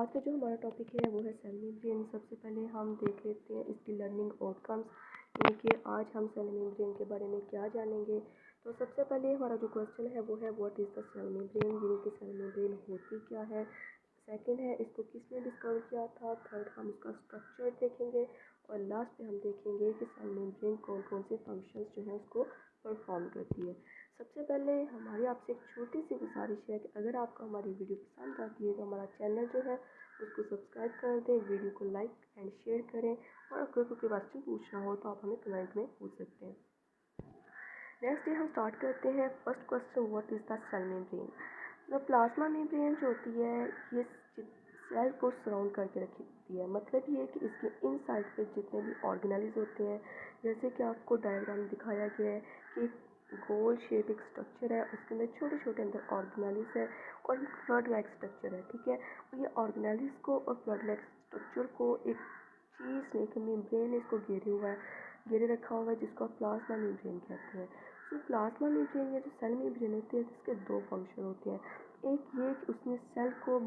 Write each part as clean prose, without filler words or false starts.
आज का जो हमारा टॉपिक है वो है सेल मेम्ब्रेन। सबसे पहले हम देख लेते हैं इसकी लर्निंग आउटकम्स, यानी कि आज हम सेल मेम्ब्रेन के बारे में क्या जानेंगे। तो सबसे पहले हमारा जो क्वेश्चन है वो है what is the cell membrane, यानी कि सेल मेम्ब्रेन होती क्या है। सेकंड है इसको किसने डिस्कवर किया था। थर्ड हम उसका स्ट्रक्चर देखेंगे और लास्ट पे हम देखेंगे कि सेल मेम्ब्रेन कौन कौन से फंक्शंस जो है उसको परफॉर्म करती है। सबसे पहले हमारी आपसे एक छोटी सी गुजारिश है कि अगर आपको हमारी वीडियो पसंद आती है तो हमारा चैनल जो है उसको सब्सक्राइब कर दें, वीडियो को लाइक एंड शेयर करें और अगर कोई क्वेश्चन पूछना हो तो आप हमें कमेंट में पूछ सकते हैं। नेक्स्ट डे हम स्टार्ट करते हैं। First question, what is the cell membrane. तो प्लाज्मा मेम्ब्रेन जो होती है ये सेल को सराउंड करके रखती है। मतलब ये है कि इसके इन साइड पे जितने भी ऑर्गेनेल्स होते हैं, जैसे कि आपको डायग्राम में दिखाया गया है कि गोल शेप एक स्ट्रक्चर है, उसके अंदर छोटे छोटे अंदर ऑर्गेनेल्स है और फ्लड लाइक स्ट्रक्चर है। ठीक है, और ये ऑर्गेनेल्स को और फ्लड लाइक स्ट्रक्चर को एक चीज़ ने, एक मेम्ब्रेन इसको घेरे हुआ है, घेरे रखा हुआ है, जिसको आप प्लाज्मा मेम्ब्रेन कहते हैं। तो प्लाज्मा मेम्ब्रेन या जो सेल मेम्ब्रेन होती है इसके दो फंक्शन होते हैं। एक ये कि उसने सेल को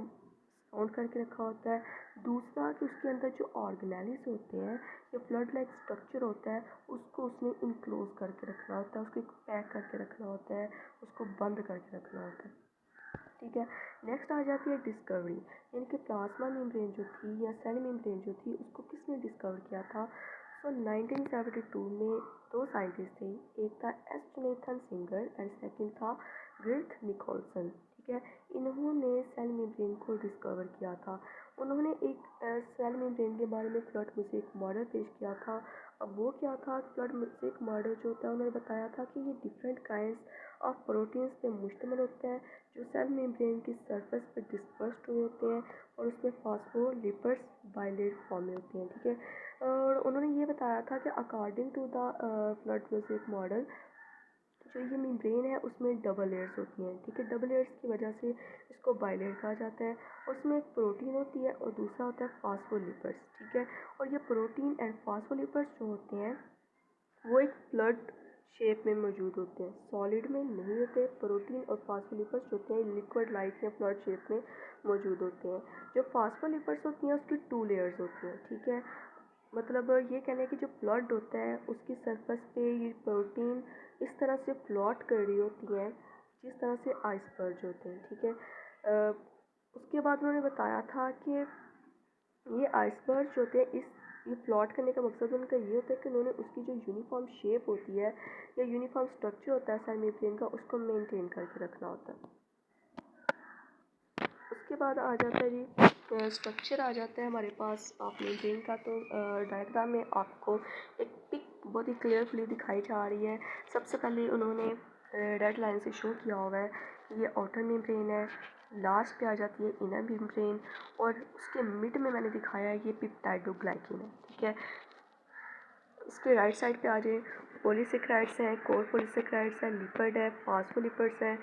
साउंड करके रखा होता है, दूसरा कि उसके अंदर जो ऑर्गेनेल्स होते हैं या फ्लड लाइक स्ट्रक्चर होता है उसको उसने इनक्लोज करके रखना होता है, उसको पैक करके रखना होता है, उसको बंद करके रखना होता है। ठीक है, नेक्स्ट आ जाती है डिस्कवरी, यानी कि प्लाज्मा मेम्ब्रेन जो थी या सेल मेम्ब्रेन जो थी उसको किसने डिस्कवर किया था। सो 1972 में दो साइंटिस्ट थे, एक था S Jonathan singer and second था ग्रिथ निकोलसन। ठीक है, इन्होंने सेल मेम्ब्रेन को डिस्कवर किया था। उन्होंने एक सेल मेम्ब्रेन के बारे में फ्लड में से एक मॉडल पेश किया था। अब वो क्या था, फ्लड में से एक मॉडल जो होता है उन्होंने बताया था कि ये डिफरेंट काइंड्स ऑफ प्रोटीन्स पे मुश्तमिल होता है जो सेल मेम्ब्रेन की सरफेस पे डिस्पर्स्ड हुए होते हैं और उसमें फॉस्फोलिपिड्स बाइलेट फॉर्म में होते हैं। ठीक है, और उन्होंने ये बताया था कि according to the fluid mosaic model जो ये मेम्ब्रेन है उसमें डबल लेयर्स होती हैं। ठीक है, डबल लेयर्स की वजह से इसको बाइलेट कहा जाता है। उसमें एक प्रोटीन होती है और दूसरा होता है फॉस्फोलिपिड्स। ठीक है, और ये प्रोटीन एंड फॉस्फोलिपिड्स जो होते हैं वो एक फ्लड शेप में मौजूद होते हैं, सॉलिड में नहीं होते। प्रोटीन और फॉस्फोलिपिड्स होते हैं लिक्विड लाइक या फ्लड शेप में मौजूद होते हैं। जो फॉस्फोलिपिड्स होती हैं उसकी टू लेयर्स होती हैं। ठीक है, मतलब ये कहना है कि जो फ्लड होता है उसकी सरफेस पे ये प्रोटीन इस तरह से फ्लोट कर रही होती हैं जिस तरह से आइसबर्ग होते हैं। ठीक है, उसके बाद उन्होंने बताया था कि ये आइसबर्ग जो होते हैं ये प्लॉट करने का मकसद उनका ये होता है कि उन्होंने उसकी जो यूनिफॉर्म शेप होती है या यूनिफॉर्म स्ट्रक्चर होता है सेल मेम्ब्रेन का, उसको मेंटेन करके रखना होता है। उसके बाद आ जाता है जी स्ट्रक्चर आ जाता है हमारे पास ऑफ मेम्ब्रेन का। तो डायग्राम में आपको एक पिक बहुत ही क्लियरफुली दिखाई जा रही है। सबसे पहले उन्होंने रेड लाइन से शो किया हुआ है कि ये आउटर मेम्ब्रेन है, लास्ट पे आ जाती है इनर मेम्ब्रेन और उसके मिड में मैंने दिखाया है ये पेप्टाइडोग्लाइकेन है। ठीक है, इसके राइट साइड पे आ जाए, पॉलीसेकेराइड्स हैं, कोर पॉलीसेकेराइड्स है, लिपिड है, फॉस्फोलिपिड्स है,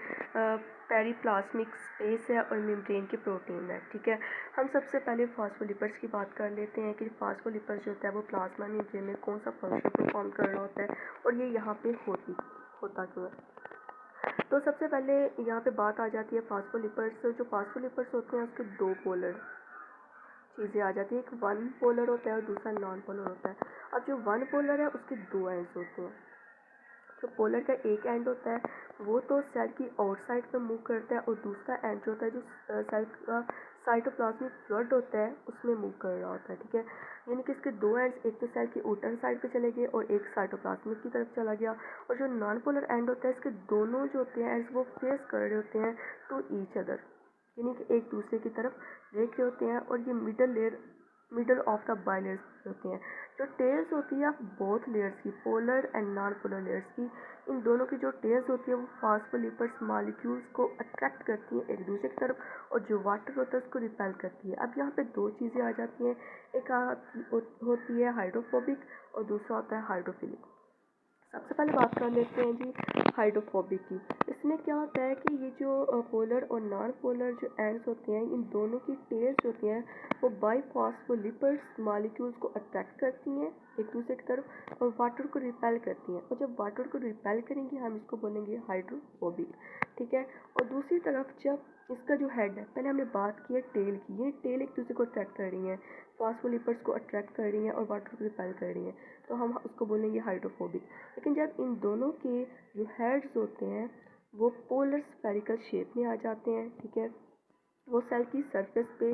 पेरिप्लाज्मिक स्पेस है और मेम्ब्रेन के प्रोटीन है। ठीक है, हम सबसे पहले फॉस्फोलिपिड्स की बात कर लेते हैं कि फॉस्फोलिपिड्स जो होता है वो प्लाज्मा मेम्ब्रेन में कौन सा फंक्शन परफॉर्म कर रहा होता है और ये यहाँ पे होता क्यों है। तो सबसे पहले यहाँ पे बात आ जाती है फॉस्फोलिपिड्स। जो फॉस्फोलिपिड्स होते हैं उसके दो पोलर चीज़ें आ जाती है, एक वन पोलर होता है और दूसरा नॉन पोलर होता है। अब जो वन पोलर है उसके दो एंड्स होते हैं। जो पोलर का एक एंड होता है वो तो सेल की आउटसाइड पे मूव करता है और दूसरा एंड जो होता है जो सेल का साइटोप्लाज्मिक फ्लड होता है उसमें मूव कर रहा होता है। ठीक है, यानी कि इसके दो एंड्स, एक तो सेल की आउटर साइड पे चले गए और एक साइटोप्लाज्मिक की तरफ चला गया। और जो नॉन पोलर एंड होता है इसके दोनों जो होते हैं एंड्स वो फेस कर रहे होते हैं टू ईच अदर, यानी कि एक दूसरे की तरफ देख रहे होते हैं और ये मिडल ऑफ द बाइलेयर्स होते हैं। जो टेल्स होती है बोथ लेयर्स की, polar and non polar layers की, इन दोनों की जो टेल्स होती है वो फॉस्फोलिपिड्स मॉलिक्यूल्स को अट्रैक्ट करती हैं एक दूसरे की तरफ और जो वाटर होता है उसको रिपेल करती है। अब यहाँ पे दो चीज़ें आ जाती हैं, एक होती है हाइड्रोफोबिक और दूसरा होता है हाइड्रोफिलिक। सबसे पहले बात कर लेते हैं जी हाइड्रोफोबिक की। इसमें क्या होता है कि ये जो पोलर और नॉन पोलर जो एंड्स होते हैं इन दोनों की टेल्स होती हैं वो बाइफॉस्फोलिपिड्स मॉलिक्यूल्स को अट्रैक्ट करती हैं एक दूसरे की तरफ और वाटर को रिपेल करती हैं, और जब वाटर को रिपेल करेंगी हम इसको बोलेंगे हाइड्रोफोबिक। ठीक है। और दूसरी तरफ जब इसका जो हेड है, पहले हमने बात की है टेल की, ये टेल एक दूसरे को अट्रैक्ट कर रही हैं, फॉस्फोलिपिड्स को अट्रैक्ट कर रही हैं और वाटर को रिपेल कर रही हैं, तो हम उसको बोलेंगे हाइड्रोफोबिक। लेकिन जब इन दोनों के जो हेड्स होते हैं वो पोलर स्फेरिकल शेप में आ जाते हैं, ठीक है, वो सेल की सरफेस पे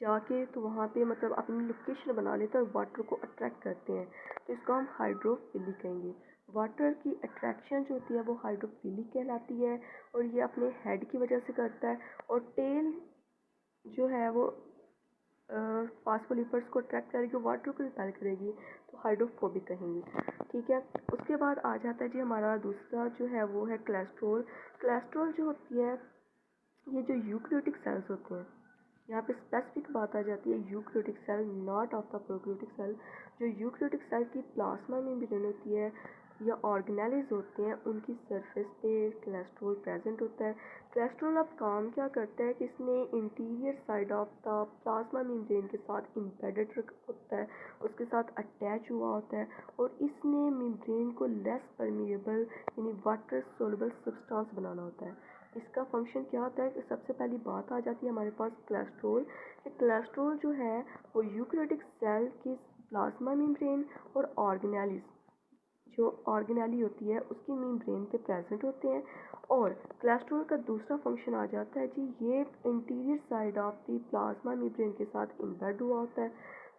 जाके तो वहाँ पे मतलब अपनी लोकेशन बना लेते हैं और वाटर को अट्रैक्ट करते हैं, तो इसको हम हाइड्रोफिलिक कहेंगे। वाटर की अट्रैक्शन जो होती है वो हाइड्रोफिलिक कहलाती है और ये अपने हेड की वजह से करता है। और टेल जो है वो फास्फोलिपिड्स को अट्रैक्ट करेगी, वाटर को रिपेल करेगी, तो हाइड्रोफोबिक कहेंगे, ठीक है। उसके बाद आ जाता है जी हमारा दूसरा जो है वो है कोलेस्ट्रॉल। कोलेस्ट्रॉल जो होती है ये जो यूकेरियोटिक सेल्स होते हैं, यहाँ पे स्पेसिफिक बात आ जाती है eukaryotic cell, not of the prokaryotic cell. जो यूकेरियोटिक सेल की प्लाज्मा मेम्ब्रेन होती है या ऑर्गेनेल्स होते हैं उनकी सरफेस पे कोलेस्ट्रॉल प्रेजेंट होता है। कोलेस्ट्रॉल अब काम क्या करता है कि इसने interior side of the plasma membrane के साथ इम्बेडेड होता है, उसके साथ अटैच हुआ होता है और इसने मेम्ब्रेन को लेस परमिएबल यानी वाटर सोलुबल सब्सटेंस बनाना होता है। इसका फंक्शन क्या होता है कि सबसे पहली बात आ जाती है हमारे पास कोलेस्ट्रॉल। कि कोलेस्ट्रॉल जो है वो यूकेरियोटिक सेल की प्लाज्मा मेम्ब्रेन और ऑर्गेनेलिस जो ऑर्गेनेली होती है उसकी मेम्ब्रेन पे प्रेजेंट होते हैं। और कोलेस्ट्रॉल का दूसरा फंक्शन आ जाता है जी ये interior side of the plasma membrane के साथ इम्बेड हुआ होता है।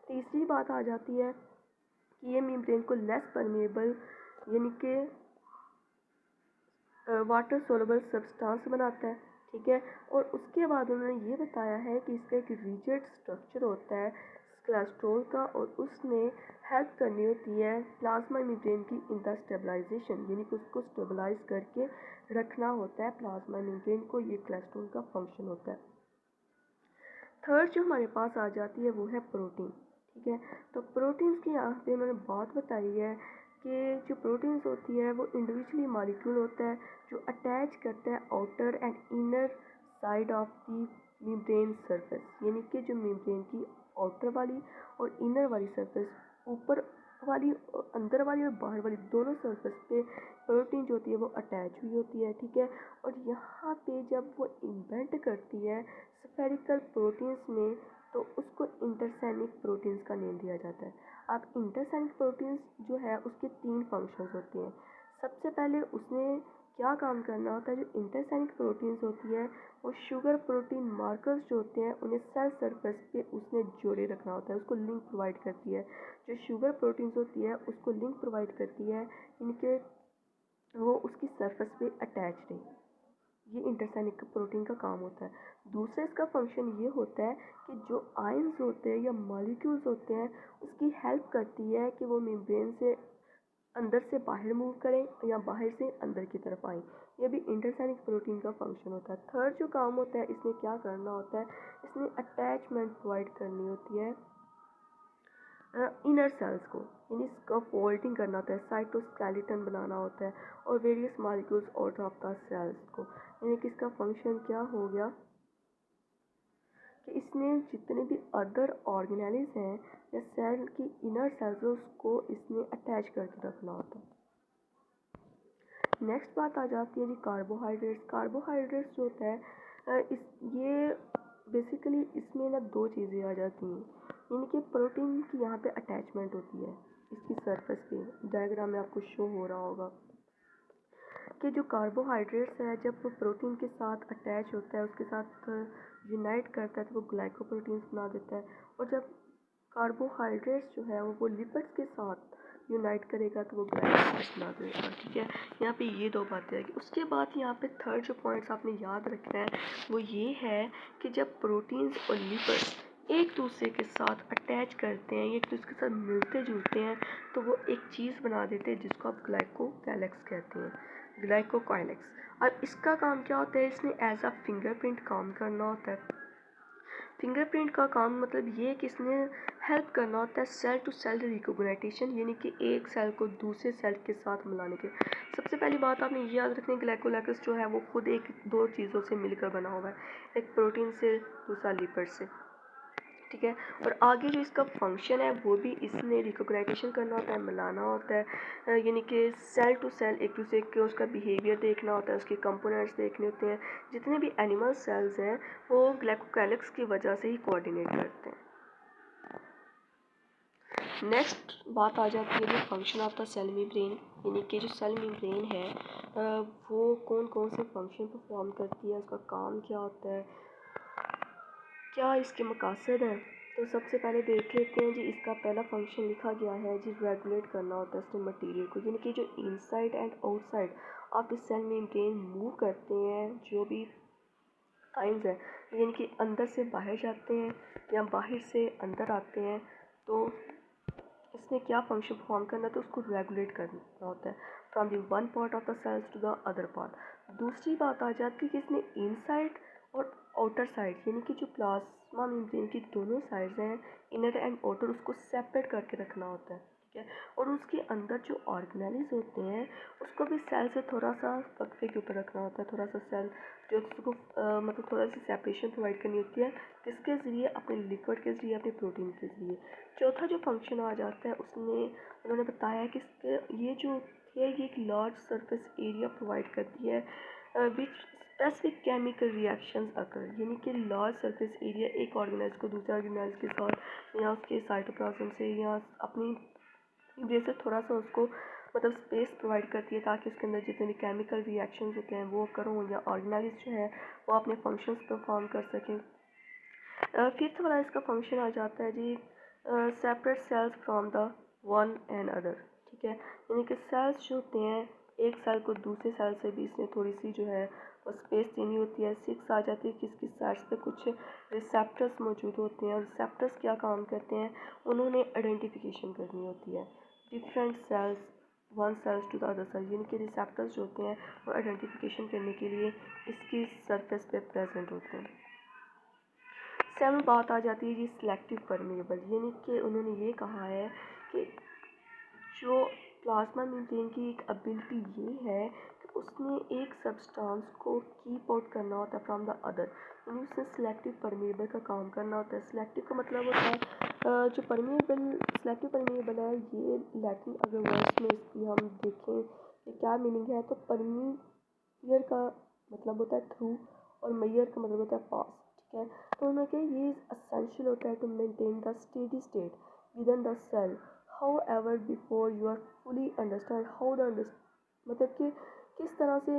तीसरी बात आ जाती है कि ये मेम्ब्रेन को लेस परमेबल यानी कि वाटर सोलबल सब्सटेंस बनाता है, ठीक है। और उसके बाद उन्होंने ये बताया है कि इसका एक रिजिड स्ट्रक्चर होता है कोलेस्ट्रॉल का और उसने हेल्प करनी होती है प्लाज्मा मेम्ब्रेन की इन द स्टेबलाइजेशन, यानी कि उसको स्टेबलाइज करके रखना होता है प्लाज्मा मेम्ब्रेन को, ये कोलेस्ट्रॉल का फंक्शन होता है। थर्ड जो हमारे पास आ जाती है वो है प्रोटीन, ठीक है। तो प्रोटीन्स की यहाँ पे उन्होंने बात बताई है कि जो प्रोटीन्स होती है वो इंडिविजुअली मॉलिक्यूल होता है जो अटैच करता है outer and inner side of the membrane surface, यानी कि जो मेम्ब्रेन की आउटर वाली और इनर वाली सरफेस, ऊपर वाली अंदर वाली और बाहर वाली दोनों सरफेस पे प्रोटीन जो होती है वो अटैच हुई होती है, ठीक है। और यहाँ पे जब वो इन्वेंट करती है स्फेरिकल प्रोटीन्स में तो उसको इंटरसैनिक प्रोटीन्स का नेम दिया जाता है। अब इंटरसैनिक प्रोटीन्स जो है उसके तीन फंक्शंस होते हैं। सबसे पहले उसने क्या काम करना होता है, जो इंटरसैनिक प्रोटीन्स होती है वो शुगर प्रोटीन मार्कर्स जो होते हैं उन्हें सेल सरफेस पे उसने जोड़े रखना होता है, उसको लिंक प्रोवाइड करती है। जो शुगर प्रोटीन्स होती है उसको लिंक प्रोवाइड करती है इनके वो उसकी सरफेस पे अटैच रहे, ये इंटरसैनिक प्रोटीन का काम होता है। दूसरा इसका फंक्शन ये होता है कि जो आयंस होते हैं या मॉलिक्यूल्स होते हैं उसकी हेल्प करती है कि वो मेम्ब्रेन से अंदर से बाहर मूव करें या बाहर से अंदर की तरफ आएँ, ये भी इंटरसैनिक प्रोटीन का फंक्शन होता है। थर्ड जो काम होता है इसने क्या करना होता है, इसने अटैचमेंट प्रोवाइड करनी होती है इनर सेल्स को, यानी इसका फोल्डिंग करना होता है, साइटोस्केलेटन बनाना होता है और various molecules out of the cells को, यानी कि इसका फंक्शन क्या हो गया कि इसने जितने भी अदर ऑर्गेनेल्स हैं या सेल की इनर सेल्स उसको इसने अटैच करके रखना होता है। नेक्स्ट बात आ जाती है जी कार्बोहाइड्रेट्स। कार्बोहाइड्रेट्स जो होता है इस ये बेसिकली इसमें ना दो चीज़ें आ जाती हैं, यानी कि प्रोटीन की यहाँ पे अटैचमेंट होती है इसकी सरफेस पे, डायग्राम में आपको शो हो रहा होगा कि जो कार्बोहाइड्रेट्स है जब वो प्रोटीन के साथ अटैच होता है उसके साथ यूनाइट करता है तो वो ग्लाइकोप्रोटीन्स बना देता है। और जब कार्बोहाइड्रेट्स जो है वो लिपिड्स के साथ यूनाइट करेगा तो वो ग्लाइकोप्रोटीन्स बना देगा, ठीक है। यहाँ पे ये दो बातें हैं। उसके बाद यहाँ पे थर्ड जो पॉइंट्स आपने याद रखना है वो ये है कि जब प्रोटीन्स और लिपिड्स एक दूसरे के साथ अटैच करते हैं, एक दूसरे के साथ मिलते जुलते हैं तो वो एक चीज़ बना देते हैं जिसको आप ग्लाइकोकैलेक्स कहते हैं, ग्लाइकोकाइलेक्स। अब इसका काम क्या होता है, इसने एज अ फिंगरप्रिंट काम करना होता है। फिंगरप्रिंट का काम मतलब ये है कि इसने हेल्प करना होता है सेल टू सेल रिकॉग्निशन, यानी कि एक सेल को दूसरे सेल के साथ मिलाने के। सबसे पहली बात आपने ये याद रखनी है ग्लाइकोलाइकस जो है वो खुद एक दो चीज़ों से मिलकर बना हुआ है, एक प्रोटीन से दूसरा लिपिड से, ठीक है। और आगे जो इसका फंक्शन है वो भी इसने रिकॉग्नाइजेशन करना होता है, मिलाना होता है, यानी कि सेल टू सेल एक दूसरे के उसका बिहेवियर देखना होता है, उसके कंपोनेंट्स देखने होते हैं। जितने भी एनिमल सेल्स हैं वो ग्लाइकोकैलिक्स की वजह से ही कोऑर्डिनेट करते हैं। नेक्स्ट बात आ जाती है जो function of the cell membrane, यानी कि जो सेल मेम्ब्रेन है वो कौन कौन से फंक्शन परफॉर्म करती है, उसका काम क्या होता है, क्या इसके मकासद हैं। तो सबसे पहले देख लेते हैं जी, इसका पहला फंक्शन लिखा गया है जी, रेगुलेट करना होता है इसने मटेरियल को, यानी कि जो inside and outside of the cell membrane move करते हैं जो भी आइंस हैं, यानी कि अंदर से बाहर जाते हैं या बाहर से अंदर आते हैं, तो इसने क्या फंक्शन परफॉर्म करना है, तो उसको रेगुलेट करना होता है from the one part of the cells to the other part. दूसरी बात आ जाती है कि इसने इनसाइड और आउटर साइड, यानी कि जो प्लाज्मा मेम्ब्रेन की दोनों साइड्स हैं, इनर एंड आउटर, उसको सेपरेट करके रखना होता है, ठीक है। और उसके अंदर जो ऑर्गेनेल्स होते हैं उसको भी सेल से थोड़ा सा वक्फे के ऊपर रखना होता है, थोड़ा सा सेल जो उसको मतलब थोड़ा सी सेपरेशन प्रोवाइड करनी होती है, किसके ज़रिए, अपने लिक्विड के ज़रिए, अपने प्रोटीन के ज़रिए। चौथा जो फंक्शन आ जाता है उन्होंने बताया कि ये जो है ये एक लार्ज सरफेस एरिया प्रोवाइड करती है विच स्पेसिफिक केमिकल रिएक्शंस अकर, यानी कि लार्ज सरफेस एरिया एक ऑर्गेनाइज को दूसरे ऑर्गेनाइज के साथ या उसके साइटोप्लाज्म से या अपनी जैसे थोड़ा सा उसको मतलब स्पेस प्रोवाइड करती है ताकि उसके अंदर जितने भी केमिकल रिएक्शंस होते हैं वो करो या ऑर्गेनाइज जो है वो अपने फंक्शंस परफॉर्म कर सकें। फिफ्थ वाला इसका फंक्शन आ जाता है जी, separate cells from the one and other, ठीक है। यानी कि सेल्स जो होते हैं एक सेल को दूसरे सेल से भी इसने थोड़ी सी जो है वो स्पेस देनी होती है। सिक्स आ जाती है कि इसकी साइड्स पे कुछ रिसेप्टर्स मौजूद होते हैं, और रिसेप्टर्स क्या काम करते हैं, उन्होंने आइडेंटिफिकेशन करनी होती है different cells one cells to the other cell, यानी कि रिसेप्टर्स जो होते हैं वो आइडेंटिफिकेशन करने के लिए इसकी सरफेस पे प्रेजेंट होते हैं। सेवन बात आ जाती है जी सिलेक्टिव परमेएबल, यानी कि उन्होंने ये कहा है कि जो प्लाज्मा मेम्ब्रेन की एक एबिलिटी ये है कि उसने एक सब्सटेंस को कीप आउट करना होता है फ्रॉम द अदर, यानी उससे सिलेक्टिव परमेएबल का काम करना होता है। सिलेक्टिव का मतलब होता है जो परमेएबल, सिलेक्टिव परमेएबल है ये लैटिन अगर वर्ड्स में इसकी हम देखें कि क्या मीनिंग है, तो परमीयर का मतलब होता है थ्रू और मैयर का मतलब होता है पास, ठीक है। तो उन्होंने कहा ये असेंशियल होता है to maintain the steady state within the cell, however before you are fully understand how the मतलब कि किस तरह से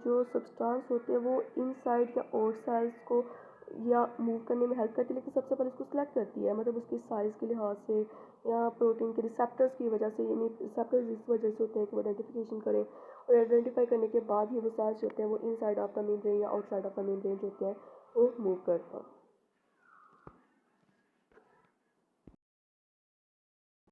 जो सब्सटेंस होते हैं वो इनसाइड या आउट सेल्स को या मूव करने में हेल्प करती है, लेकिन सबसे पहले उसको सिलेक्ट करती है, मतलब उसकी साइज़ के लिहाज से या प्रोटीन के रिसेप्टर्स की वजह से, यानी रिसेप्टर्स इस वजह से होते हैं कि वो आइडेंटिफिकेशन करें, और आइडेंटिफाई करने के बाद ही वो सेल्स होते हैं वो इनसाइड ऑफ द मेम्ब्रेन या आउटसाइड ऑफ द मेम्ब्रेन जो होते हैं वो मूव करते हैं।